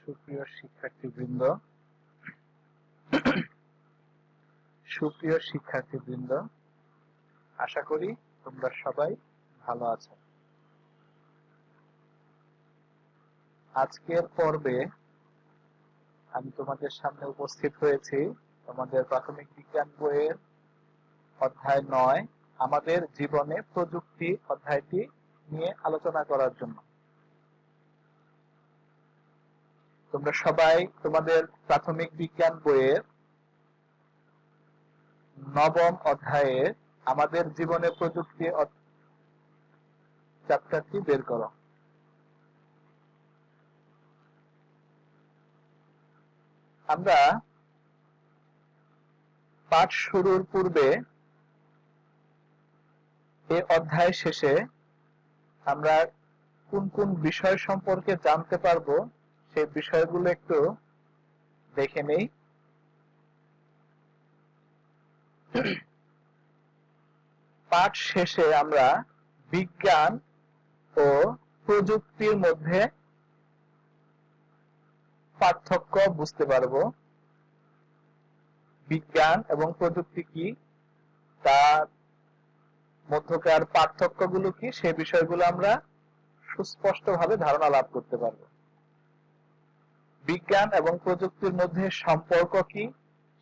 সুপ্রিয় শিক্ষার্থীবৃন্দ, আশা করি তোমরা সবাই ভালো আছো। আজকের পর্বে আমি তোমাদের সামনে উপস্থিত হয়েছি তোমাদের প্রাথমিক বিজ্ঞান বইয়ের অধ্যায় 9 আমাদের জীবনে প্রযুক্তি অধ্যায়টি নিয়ে আলোচনা করার জন্য। তোমরা সবাই তোমাদের প্রাথমিক বিজ্ঞান বইয়ের 9ম অধ্যায়ে আমাদের জীবনে প্রযুক্তি চ্যাপ্টারটি বের করো। আমরা পাঠ শুরুর পূর্বে এই অধ্যায় শেষে আমরা কোন কোন বিষয় সম্পর্কে জানতে পারবো সেই বিষয়গুলো একটু দেখে নেই। পাঠ শেষে আমরা বিজ্ঞান ও প্রযুক্তির মধ্যে পার্থক্য বুঝতে পারবো। বিজ্ঞান এবং প্রযুক্তি কি, তার মধ্যকার পার্থক্যগুলো কি, সে বিষয়গুলো আমরা সুস্পষ্টভাবে ধারণা লাভ করতে পারবো। বিজ্ঞান এবং প্রযুক্তির মধ্যে সম্পর্ক কি,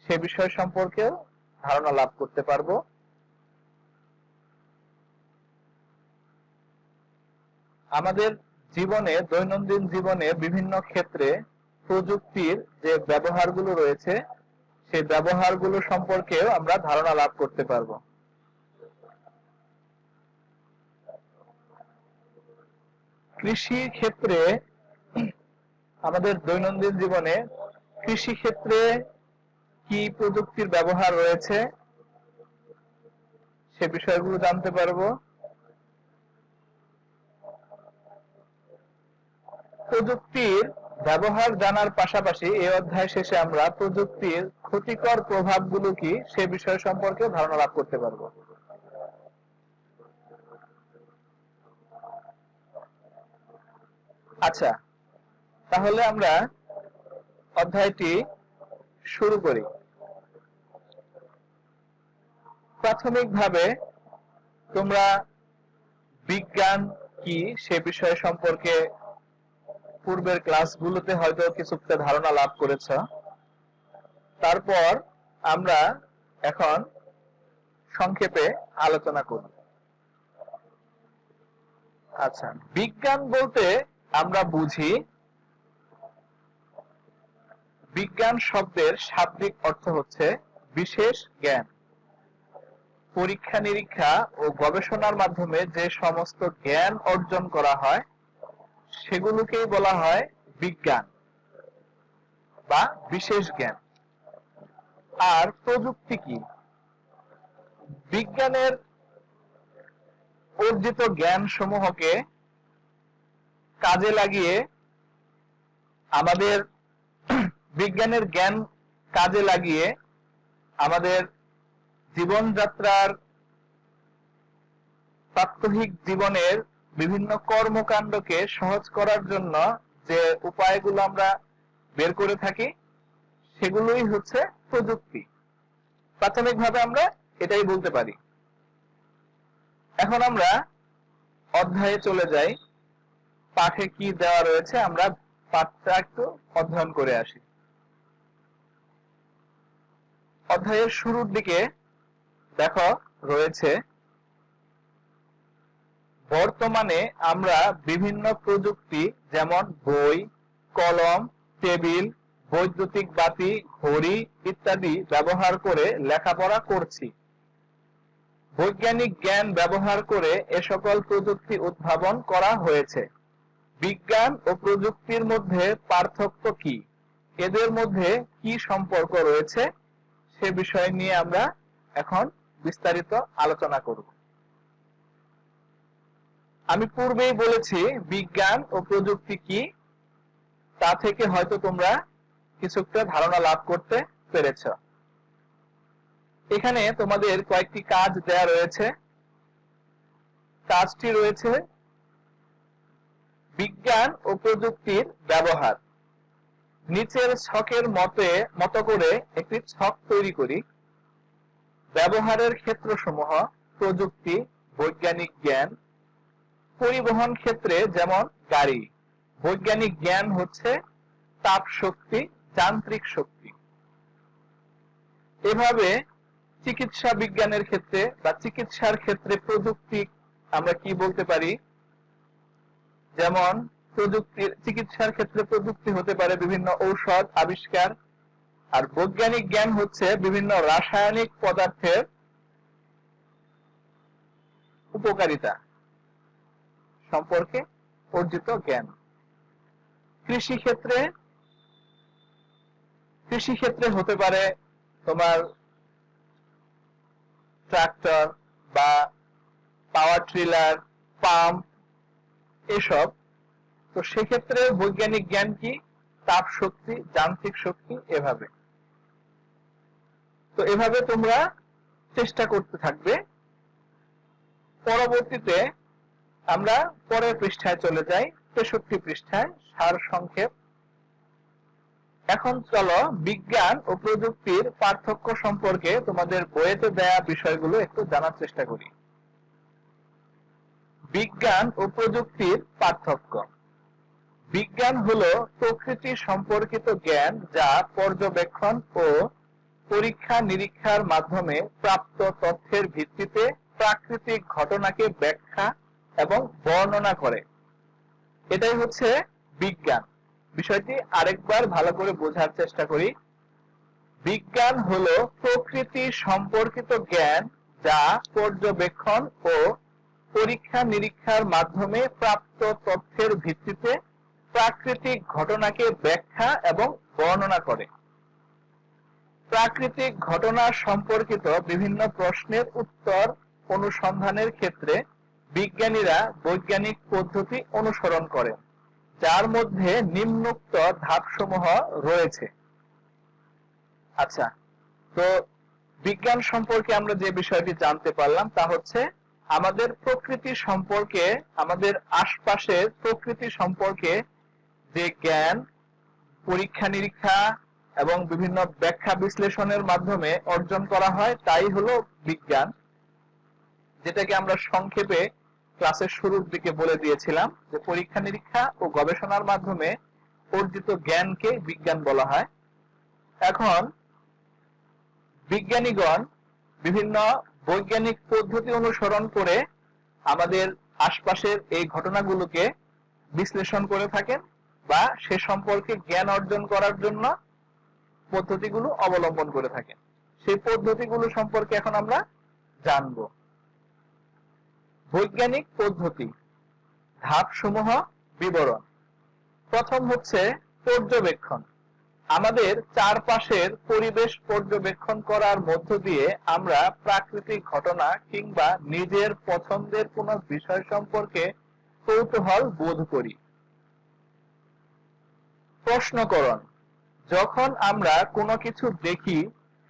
সে বিষয় সম্পর্কেও ধারণা লাভ করতে পারবো। আমাদের জীবনে, দৈনন্দিন জীবনে বিভিন্ন ক্ষেত্রে প্রযুক্তির যে ব্যবহারগুলো রয়েছে সেই ব্যবহারগুলো সম্পর্কেও আমরা ধারণা লাভ করতে পারবো। কৃষি ক্ষেত্রে, আমাদের দৈনন্দিন জীবনে কৃষি ক্ষেত্রে কি প্রযুক্তির ব্যবহার রয়েছে সে বিষয়গুলো জানতে পারবো। প্রযুক্তির ব্যবহার জানার পাশাপাশি এই অধ্যায় শেষে আমরা প্রযুক্তির ক্ষতিকর প্রভাবগুলো কি সে বিষয় সম্পর্কে ধারণা লাভ করতে পারবো। আচ্ছা, তাহলে আমরা অধ্যায়টি শুরু করি। প্রাথমিকভাবে তোমরা বিজ্ঞান কি সে বিষয় সম্পর্কে পূর্বের ক্লাসগুলোতে হয়তো কিছুটা ধারণা লাভ করেছ। তারপর আমরা এখন সংক্ষেপে আলোচনা করব। আচ্ছা, বিজ্ঞান বলতে আমরা বুঝি, বিজ্ঞান শব্দের শাব্দিক অর্থ হচ্ছে বিশেষ জ্ঞান। পরীক্ষা নিরীক্ষা ও গবেষণার মাধ্যমে যে সমস্ত জ্ঞান অর্জন করা হয় সেগুলোকেই বলা হয় বিজ্ঞান বা বিশেষ জ্ঞান। আর প্রযুক্তি কি? বিজ্ঞানের অর্জিত জ্ঞান সমূহকে কাজে লাগিয়ে আমাদের বিজ্ঞানের জ্ঞান কাজে লাগিয়ে আমাদের জীবনযাত্রার, প্রাত্যহিক জীবনের বিভিন্ন কর্মকাণ্ডকে সহজ করার জন্য যে উপায়গুলো আমরা বের করে থাকি সেগুলোই হচ্ছে প্রযুক্তি। প্রাথমিকভাবে আমরা এটাই বলতে পারি। এখন আমরা অধ্যায়ে চলে যাই। পাঠে কি দেওয়া রয়েছে আমরা পাঠটা একটু অধ্যয়ন করে আসি। অধ্যায়ের শুরুর দিকে দেখো রয়েছে, বর্তমানে আমরা বিভিন্ন প্রযুক্তি যেমন বই, কলম, টেবিল, বৈদ্যুতিক বাতি, ঘড়ি ইত্যাদি ব্যবহার করে লেখাপড়া করছি। বৈজ্ঞানিক জ্ঞান ব্যবহার করে এ সকল প্রযুক্তি উদ্ভাবন করা হয়েছে। বিজ্ঞান ও প্রযুক্তির মধ্যে পার্থক্য কি, এদের মধ্যে কি সম্পর্ক রয়েছে সে বিষয় নিয়ে আমরা এখন বিস্তারিত আলোচনা করব। আমি পূর্বেই বলেছি বিজ্ঞান ও প্রযুক্তি কি, তা থেকে হয়তো তোমরা কিছুটা ধারণা লাভ করতে পেরেছ। এখানে তোমাদের কয়েকটি কাজ দেয়া রয়েছে। কাজটি রয়েছে বিজ্ঞান ও প্রযুক্তির ব্যবহার। নিচের ছকের মতো করে একটি ছক তৈরি করি। ব্যবহারের ক্ষেত্রসমূহ প্রযুক্তি, বৈজ্ঞানিক জ্ঞান। পরিবহন ক্ষেত্রে যেমন গাড়ি, বৈজ্ঞানিক জ্ঞান হচ্ছে তাপ শক্তি, যান্ত্রিক শক্তি। এভাবে চিকিৎসা বিজ্ঞানের ক্ষেত্রে বা চিকিৎসার ক্ষেত্রে প্রযুক্তি আমরা কি বলতে পারি? যেমন চিকিৎসার ক্ষেত্রে প্রযুক্তি হতে পারে বিভিন্ন ঔষধ আবিষ্কার। আর বৈজ্ঞানিক জ্ঞান হচ্ছে বিভিন্ন রাসায়নিক পদার্থের উপকারিতা সম্পর্কে অর্জিত জ্ঞান। কৃষিক্ষেত্রে হতে পারে তোমার ট্রাক্টর বা পাওয়ার ট্রিলার, পাম্প, এসব। তো সেক্ষেত্রে বৈজ্ঞানিক জ্ঞান কি? তাপ শক্তি, যান্ত্রিক শক্তি। এভাবে তোমরা চেষ্টা করতে থাকবে। পরবর্তীতে আমরা পরের পৃষ্ঠায় চলে যাই, 63 পৃষ্ঠায় সার সংক্ষেপ। এখন চলো বিজ্ঞান ও প্রযুক্তির পার্থক্য সম্পর্কে তোমাদের বইতে দেয়া বিষয়গুলো একটু জানার চেষ্টা করি। বিজ্ঞান ও প্রযুক্তির পার্থক্য। বিজ্ঞান হলো প্রকৃতি সম্পর্কিত জ্ঞান যা পর্যবেক্ষণ ও পরীক্ষা নিরীক্ষার মাধ্যমে প্রাপ্ত তথ্যের ভিত্তিতে প্রাকৃতিক ঘটনাকে ব্যাখ্যা এবং বর্ণনা করে। এটাই হচ্ছে বিজ্ঞান। বিষয়টি আরেকবার ভালো করে বোঝার চেষ্টা করি। বিজ্ঞান হলো প্রকৃতি সম্পর্কিত জ্ঞান যা পর্যবেক্ষণ ও পরীক্ষা নিরীক্ষার মাধ্যমে প্রাপ্ত তথ্যের ভিত্তিতে প্রাকৃতিক ঘটনাকে ব্যাখ্যা এবং বর্ণনা করে। প্রাকৃতিক ঘটনা সম্পর্কিত বিভিন্ন প্রশ্নের উত্তর অনুসন্ধানের ক্ষেত্রে বিজ্ঞানীরা বৈজ্ঞানিক পদ্ধতি অনুসরণ করেন, যার মধ্যে নিম্নোক্ত ধাপসমূহ রয়েছে। আচ্ছা, তো বিজ্ঞান সম্পর্কে আমরা যে বিষয়টি জানতে পারলাম তা হচ্ছে আমাদের প্রকৃতি সম্পর্কে, আমাদের আশপাশের প্রকৃতি সম্পর্কে যে জ্ঞান পরীক্ষা নিরীক্ষা এবং বিভিন্ন ব্যাখ্যা বিশ্লেষণের মাধ্যমে অর্জন করা হয় তাই হলো বিজ্ঞান, যেটাকে আমরা সংক্ষেপে ক্লাসের শুরুর দিকে বলে দিয়েছিলাম যে পরীক্ষা নিরীক্ষা ও গবেষণার মাধ্যমে অর্জিত জ্ঞানকে বিজ্ঞান বলা হয়। এখন বিজ্ঞানীগণ বিভিন্ন বৈজ্ঞানিক পদ্ধতি অনুসরণ করে আমাদের আশপাশের এই ঘটনাগুলোকে বিশ্লেষণ করে থাকেন বা সে সম্পর্কে জ্ঞান অর্জন করার জন্য পদ্ধতিগুলো অবলম্বন করে থাকেন। সেই পদ্ধতিগুলো সম্পর্কে এখন আমরা জানব। বৈজ্ঞানিক পদ্ধতি ধাপসমূহ বিবরণ। প্রথম হচ্ছে পর্যবেক্ষণ। আমাদের চারপাশের পরিবেশ পর্যবেক্ষণ করার মধ্য দিয়ে আমরা প্রাকৃতিক ঘটনা কিংবা নিজের পছন্দের কোনো বিষয় সম্পর্কে কৌতূহল বোধ করি। প্রশ্নকরণ। যখন আমরা কোনো কিছু দেখি,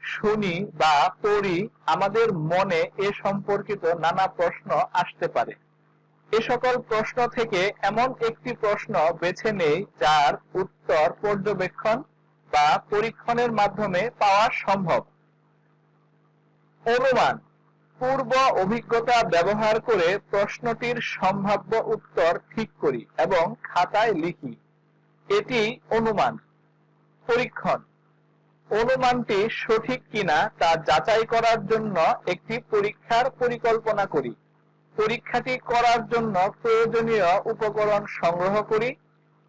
শুনি বা পড়ি, আমাদের মনে এ সম্পর্কিত নানা প্রশ্ন আসতে পারে। এ সকল প্রশ্ন থেকে এমন একটি প্রশ্ন বেছে নেই যার উত্তর পর্যবেক্ষণ বা পরীক্ষণের মাধ্যমে পাওয়া সম্ভব। অনুমান। পূর্ব অভিজ্ঞতা ব্যবহার করে প্রশ্নটির সম্ভাব্য উত্তর ঠিক করি এবং খাতায় লিখি। এটি অনুমান। পরীক্ষণ। অনুমানটি সঠিক কিনা তা যাচাই করার জন্য একটি পরীক্ষার পরিকল্পনা করি। পরীক্ষাটি করার জন্য প্রয়োজনীয় উপকরণ সংগ্রহ করি।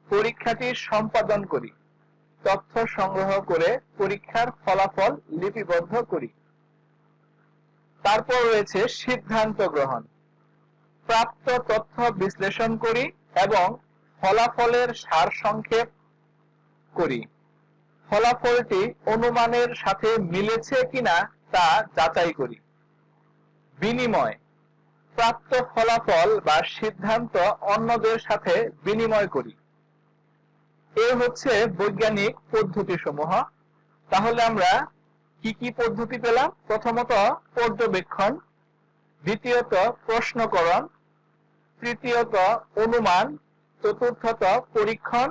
পরীক্ষাটি সম্পাদন করি। তথ্য সংগ্রহ করে পরীক্ষার ফলাফল লিপিবদ্ধ করি। তারপর রয়েছে সিদ্ধান্ত গ্রহণ। প্রাপ্ত তথ্য বিশ্লেষণ করি এবং ফলাফলের সারসংক্ষেপ করি। ফলাফলটি অনুমানের সাথে মিলেছে কিনা তা যাচাই করি। বিনিময়। প্রাপ্ত ফলাফল বা সিদ্ধান্ত অন্যদের সাথে বিনিময় করি। এই হচ্ছে বৈজ্ঞানিক পদ্ধতি সমূহ। তাহলে আমরা কি কি পদ্ধতি পেলাম? প্রথমত পর্যবেক্ষণ, দ্বিতীয়ত প্রশ্নকরণ, তৃতীয়ত অনুমান, চতুর্থত পরীক্ষণ,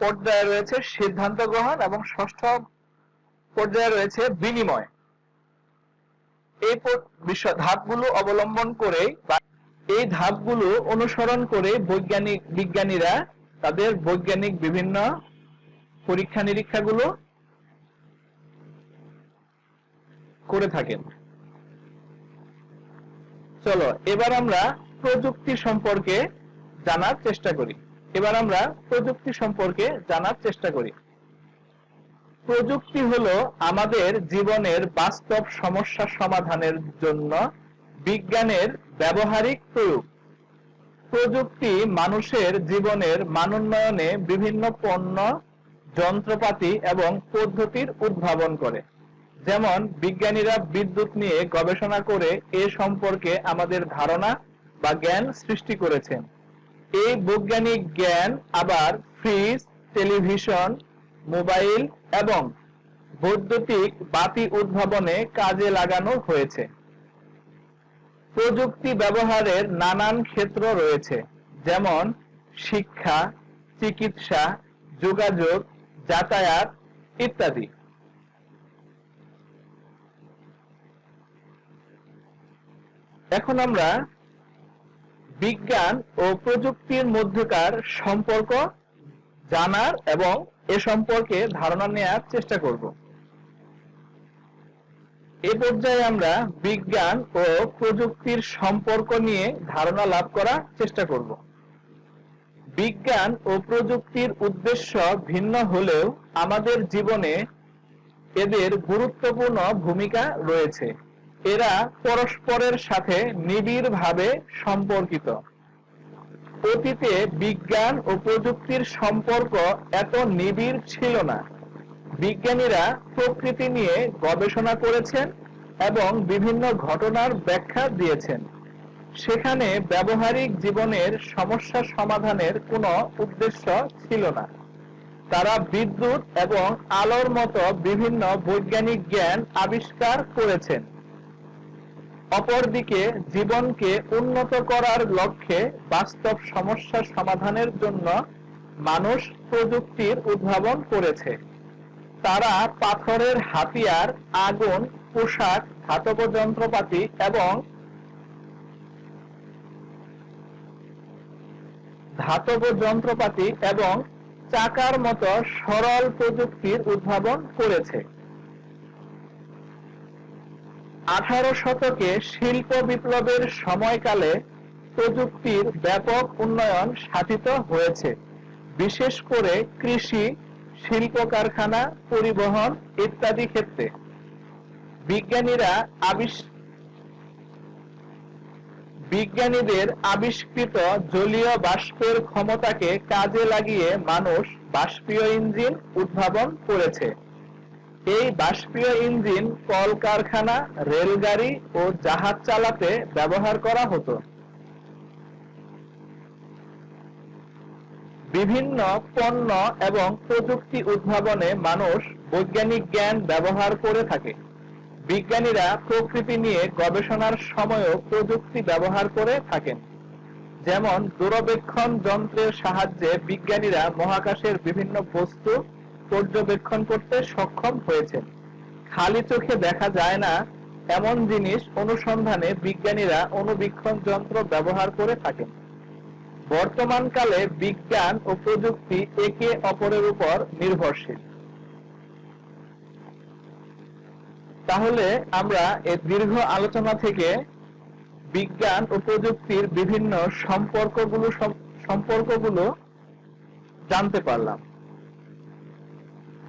পর্যায়ে রয়েছে সিদ্ধান্ত গ্রহণ এবং ষষ্ঠ পর্যায়ে রয়েছে বিনিময়। এই ধাপগুলো অবলম্বন করে বা এই ধাপগুলো অনুসরণ করে বিজ্ঞানীরা তাদের বৈজ্ঞানিক বিভিন্ন পরীক্ষা নিরীক্ষাগুলো করে থাকেন। চলো এবার আমরা প্রযুক্তি সম্পর্কে জানার চেষ্টা করি। প্রযুক্তি হলো আমাদের জীবনের বাস্তব সমস্যা সমাধানের জন্য বিজ্ঞানের ব্যবহারিক প্রয়োগ। প্রযুক্তি মানুষের জীবনের মানোন্নয়নে বিভিন্ন পণ্য, যন্ত্রপাতি এবং পদ্ধতির উদ্ভাবন করে। যেমন বিজ্ঞানীরা বিদ্যুৎ নিয়ে গবেষণা করে এ সম্পর্কে আমাদের ধারণা বা জ্ঞান সৃষ্টি করেছেন। এই বৈজ্ঞানিক জ্ঞান আবার ফ্রিজ, টেলিভিশন, মোবাইল এবং বৈদ্যুতিক বাতি উদ্ভাবনে কাজে লাগানো হয়েছে। প্রযুক্তি ব্যবহারের নানান ক্ষেত্র রয়েছে, যেমন শিক্ষা, চিকিৎসা, যোগাযোগ, যাতায়াত ইত্যাদি। এখন আমরা বিজ্ঞান ও প্রযুক্তির মধ্যকার সম্পর্ক জানার এবং এ সম্পর্কে ধারণা নেওয়ার চেষ্টা করব। এ পর্যায়ে আমরা বিজ্ঞান ও প্রযুক্তির সম্পর্ক নিয়ে ধারণা লাভ করার চেষ্টা করব। বিজ্ঞান ও প্রযুক্তির উদ্দেশ্য ভিন্ন হলেও আমাদের জীবনে এদের গুরুত্বপূর্ণ ভূমিকা রয়েছে। এরা পরস্পরের সাথে নিবিড়ভাবে সম্পর্কিত। অতীতে বিজ্ঞান ও প্রযুক্তির সম্পর্ক এত নিবিড় ছিল না। বিজ্ঞানীরা প্রকৃতি নিয়ে গবেষণা করেছেন এবং বিভিন্ন ঘটনার ব্যাখ্যা দিয়েছেন। সেখানে ব্যবহারিক জীবনের সমস্যা সমাধানের কোনো উদ্দেশ্য ছিল না। তারা বিদ্যুৎ এবং আলোর মতো বিভিন্ন বৈজ্ঞানিক জ্ঞান আবিষ্কার করেছেন। অপরদিকে জীবনকে উন্নত করার লক্ষ্যে বাস্তব সমস্যা সমাধানের জন্য মানুষ প্রযুক্তির উদ্ভাবন করেছে। তারা পাথরের হাতিয়ার, আগুন, পোশাক, ধাতব যন্ত্রপাতি এবং চাকার মতো সরল প্রযুক্তির উদ্ভাবন করেছে। 18 শতকে শিল্প বিপ্লবের সময়কালে প্রযুক্তির ব্যাপক উন্নয়ন সাধিত হয়েছে, বিশেষ করে কৃষি, শিল্প কারখানা, পরিবহন ইত্যাদি ক্ষেত্রে। বিজ্ঞানীদের আবিষ্কৃত জলীয় বাষ্পের ক্ষমতাকে কাজে লাগিয়ে মানুষ বাষ্পীয় ইঞ্জিন উদ্ভাবন করেছে। এই বাষ্পীয় ইঞ্জিন কলকারখানা, রেলগাড়ি ও জাহাজ চালাতে ব্যবহার করা হতো। বিভিন্ন পণ্য এবং প্রযুক্তি উদ্ভাবনে মানুষ বৈজ্ঞানিক জ্ঞান ব্যবহার করে থাকে। বিজ্ঞানীরা প্রকৃতি নিয়ে গবেষণার সময়ও প্রযুক্তি ব্যবহার করে থাকেন। যেমন দূরবীক্ষণ যন্ত্রের সাহায্যে বিজ্ঞানীরা মহাকাশের বিভিন্ন বস্তু পর্যবেক্ষণ করতে সক্ষম হয়েছেন। খালি চোখে দেখা যায় না এমন জিনিস অনুসন্ধানে বিজ্ঞানীরা অণুবীক্ষণ যন্ত্র ব্যবহার করে থাকেন। বর্তমানকালে বিজ্ঞান ও প্রযুক্তি একে অপরের উপর নির্ভরশীল। তাহলে আমরা এই দীর্ঘ আলোচনা থেকে বিজ্ঞান ও প্রযুক্তির বিভিন্ন সম্পর্কগুলো জানতে পারলাম।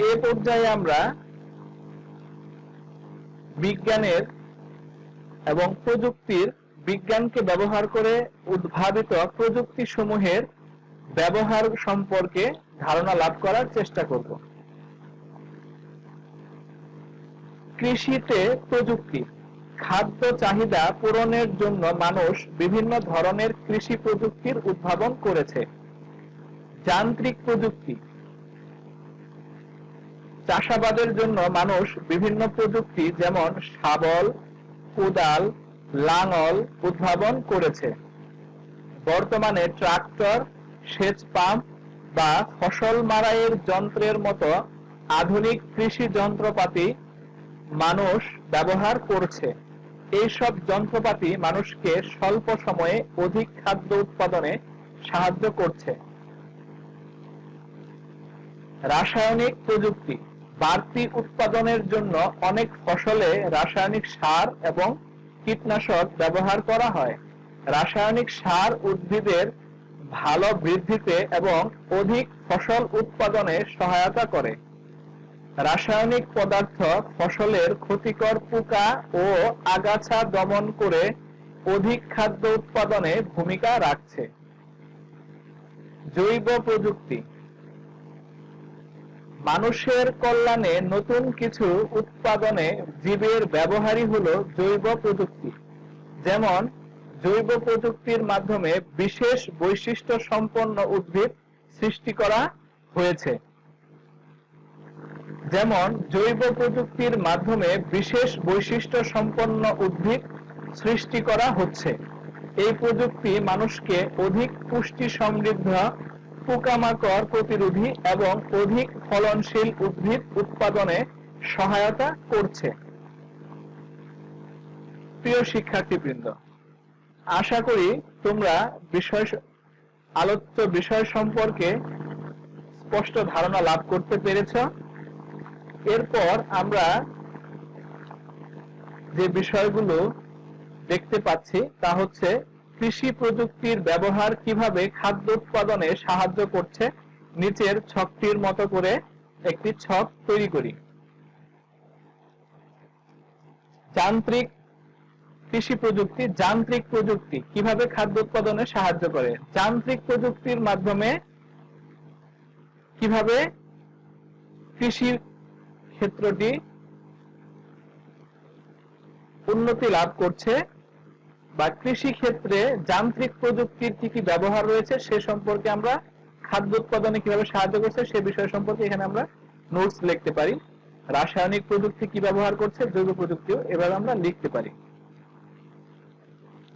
এ পর্যায়ে আমরা বিজ্ঞানের এবং প্রযুক্তির, বিজ্ঞানকে ব্যবহার করে উদ্ভাবিত প্রযুক্তি সমূহের ব্যবহার সম্পর্কে ধারণা লাভ করার চেষ্টা করব। কৃষিতে প্রযুক্তি। খাদ্য চাহিদা পূরণের জন্য মানুষ বিভিন্ন ধরনের কৃষি প্রযুক্তির উদ্ভাবন করেছে। যান্ত্রিক প্রযুক্তি। চাষাবাদের জন্য মানুষ বিভিন্ন প্রযুক্তি যেমন শাবল, কোদাল, লাঙল উদ্ভাবন করেছে। বর্তমানে ট্রাক্টর, সেচ পাম্প, বা ফসল মাড়াইয়ের যন্ত্রের মতো আধুনিক কৃষি যন্ত্রপাতি মানুষ ব্যবহার করছে। এইসব যন্ত্রপাতি মানুষকে স্বল্প সময়ে অধিক খাদ্য উৎপাদনে সাহায্য করছে। রাসায়নিক প্রযুক্তি বাড়তি উৎপাদনের জন্য অনেক ফসলে রাসায়নিক সার এবং কীটনাশক ব্যবহার করা হয়। রাসায়নিক সার উদ্ভিদের ভালো বৃদ্ধিতে এবং অধিক ফসল উৎপাদনে সহায়তা করে। রাসায়নিক পদার্থ ফসলের ক্ষতিকর পোকা ও আগাছা দমন করে অধিক খাদ্য উৎপাদনে ভূমিকা রাখছে। জৈব প্রযুক্তি মানুষের কল্যাণে নতুন কিছু উৎপাদনে জীবের ব্যবহারই হলো জৈব প্রযুক্তি। যেমন জৈব প্রযুক্তির মাধ্যমে বিশেষ বৈশিষ্ট্য সম্পন্ন উদ্ভিদ সৃষ্টি করা হয়েছে। যেমন জৈব প্রযুক্তির মাধ্যমে বিশেষ বৈশিষ্ট্য সম্পন্ন উদ্ভিদ সৃষ্টি করা হচ্ছে। এই প্রযুক্তি মানুষকে অধিক পুষ্টি সমৃদ্ধ, পোকামাকড় প্রতিরোধী এবং অধিক ফলনশীল উদ্ভিদ উৎপাদনে সহায়তা করছে। প্রিয় শিক্ষার্থীবৃন্দ, আশা করি তোমরা আলোচ্য বিষয় সম্পর্কে স্পষ্ট ধারণা লাভ করতে পেরেছ। এরপর আমরা যে বিষয়গুলো দেখতে পাচ্ছি তা হচ্ছে কৃষি প্রযুক্তির ব্যবহার কিভাবে খাদ্য উৎপাদনে সাহায্য করছে। নিচের ছকটির মতো করে একটি ছক তৈরি করি। যান্ত্রিক কৃষি প্রযুক্তি, যান্ত্রিক প্রযুক্তি কিভাবে খাদ্য উৎপাদনে সাহায্য করে। যান্ত্রিক প্রযুক্তির মাধ্যমে কিভাবে কৃষি ক্ষেত্রটি উন্নতি লাভ করছে বা কৃষি ক্ষেত্রে যান্ত্রিক প্রযুক্তির কি কি ব্যবহার রয়েছে সে সম্পর্কে আমরা খাদ্য উৎপাদনে কিভাবে সাহায্য করছে সে বিষয় সম্পর্কে এখানে আমরা নোটস লিখতে পারি। রাসায়নিক প্রযুক্তি কি ব্যবহার করছে, জৈব প্রযুক্তিও এভাবে আমরা লিখতে পারি।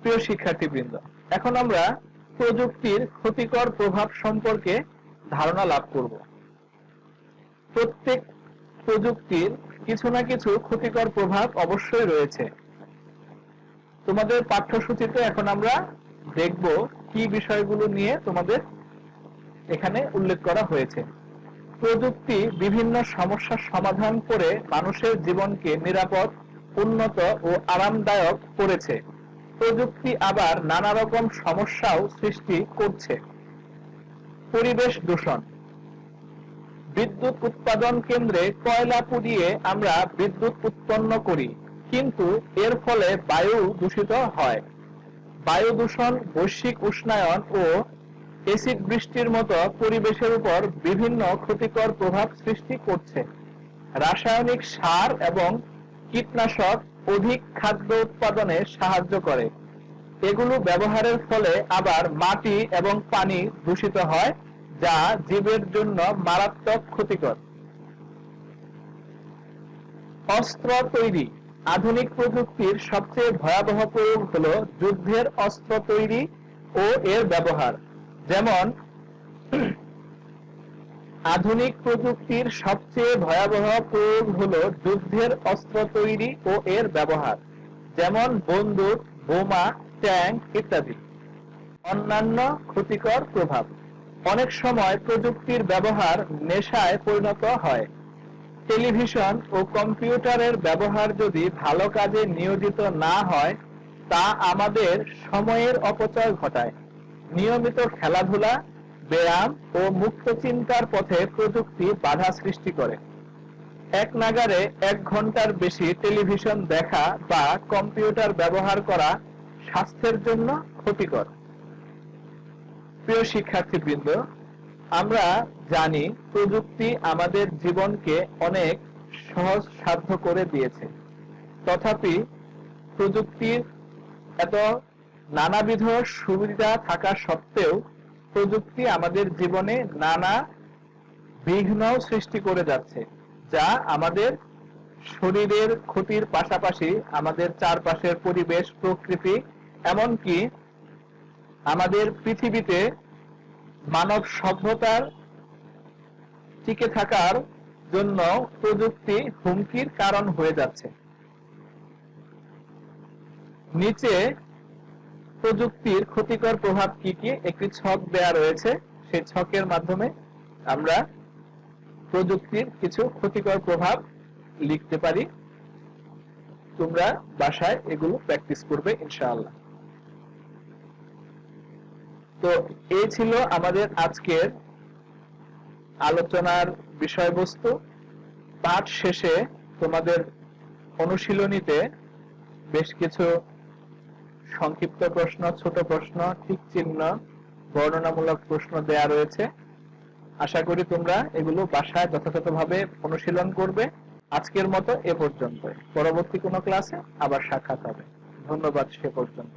প্রিয় শিক্ষার্থীবৃন্দ, এখন আমরা প্রযুক্তির ক্ষতিকর প্রভাব সম্পর্কে ধারণা লাভ করব। প্রত্যেক প্রযুক্তির কিছু না কিছু ক্ষতিকর প্রভাব অবশ্যই রয়েছে। তোমাদের পাঠ্যসূচিতে এখন আমরা দেখব কি বিষয়গুলো নিয়ে তোমাদের এখানে উল্লেখ করা হয়েছে। প্রযুক্তি বিভিন্ন সমস্যার সমাধান করে মানুষের জীবনকে নিরাপদ, উন্নত ও আরামদায়ক করেছে। প্রযুক্তি আবার নানা রকম সমস্যাও সৃষ্টি করছে। পরিবেশ দূষণ। বিদ্যুৎ উৎপাদন কেন্দ্রে কয়লা পুড়িয়ে আমরা বিদ্যুৎ উৎপন্ন করি, কিন্তু এর ফলে বায়ু দূষিত হয়। বায়ু দূষণ বৈশ্বিক উষ্ণায়ন ও এসিড বৃষ্টির মতো পরিবেশের উপর বিভিন্ন ক্ষতিকর প্রভাব সৃষ্টি করছে। রাসায়নিক সার এবং কীটনাশক অধিক খাদ্য উৎপাদনে সাহায্য করে। এগুলো ব্যবহারের ফলে আবার মাটি এবং পানি দূষিত হয়, যা জীবের জন্য মারাত্মক ক্ষতিকর। অস্ত্র তৈরি। আধুনিক প্রযুক্তির সবচেয়ে ভয়াবহ প্রয়োগ হলো যুদ্ধের অস্ত্র তৈরি ও এর ব্যবহার। যেমন আধুনিক প্রযুক্তির সবচেয়ে ভয়াবহ প্রয়োগ হলো যুদ্ধের অস্ত্র তৈরি ও এর ব্যবহার। যেমন বন্দুক, বোমা, ট্যাঙ্ক ইত্যাদি। অন্যান্য ক্ষতিকর প্রভাব। অনেক সময় প্রযুক্তির ব্যবহার নেশায় পরিণত হয়। টেলিভিশন ও কম্পিউটারের ব্যবহার যদি ভালো কাজে নিয়োজিত না হয় তা আমাদের সময়ের অপচয় ঘটায়। নিয়মিত খেলাধুলা, ব্যায়াম ও মুক্ত চিন্তার পথে প্রযুক্তি বাধা সৃষ্টি করে। এক নাগাড়ে 1 ঘন্টার বেশি টেলিভিশন দেখা বা কম্পিউটার ব্যবহার করা স্বাস্থ্যের জন্য ক্ষতিকর। প্রিয় শিক্ষার্থীবৃন্দ, আমরা জানি প্রযুক্তি আমাদের জীবনকে অনেক সহজসাধ্য করে দিয়েছে। তথাপি প্রযুক্তির এত নানাবিধ সুবিধা থাকা সত্ত্বেও প্রযুক্তি আমাদের জীবনে নানা বিঘ্ন সৃষ্টি করে যাচ্ছে, যা আমাদের শরীরের ক্ষতির পাশাপাশি আমাদের চারপাশের পরিবেশ, প্রকৃতি, এমনকি আমাদের পৃথিবীতে মানব সভ্যতার টিকে থাকার জন্য প্রযুক্তি হুমকির কারণ হয়ে যাচ্ছে। নিচে প্রযুক্তির ক্ষতিকর প্রভাব কি কি একটি ছক দেয়া রয়েছে, সেই ছকের মাধ্যমে আমরা প্রযুক্তির কিছু ক্ষতিকর প্রভাব লিখতে পারি। তোমরা বাসায় এগুলো প্র্যাকটিস করবে ইনশাআল্লাহ। তো এই ছিল আমাদের আজকের আলোচনার বিষয়বস্তু। পাঠ শেষে তোমাদের অনুশীলনীতে বেশ কিছু সংক্ষিপ্ত প্রশ্ন, ছোট প্রশ্ন, টিক চিহ্ন, বর্ণনামূলক প্রশ্ন দেয়া রয়েছে। আশা করি তোমরা এগুলো বাসায় যথাযথভাবে অনুশীলন করবে। আজকের মতো এ পর্যন্ত। পরবর্তী কোনো ক্লাসে আবার সাক্ষাৎ হবে। ধন্যবাদ সে পর্যন্ত।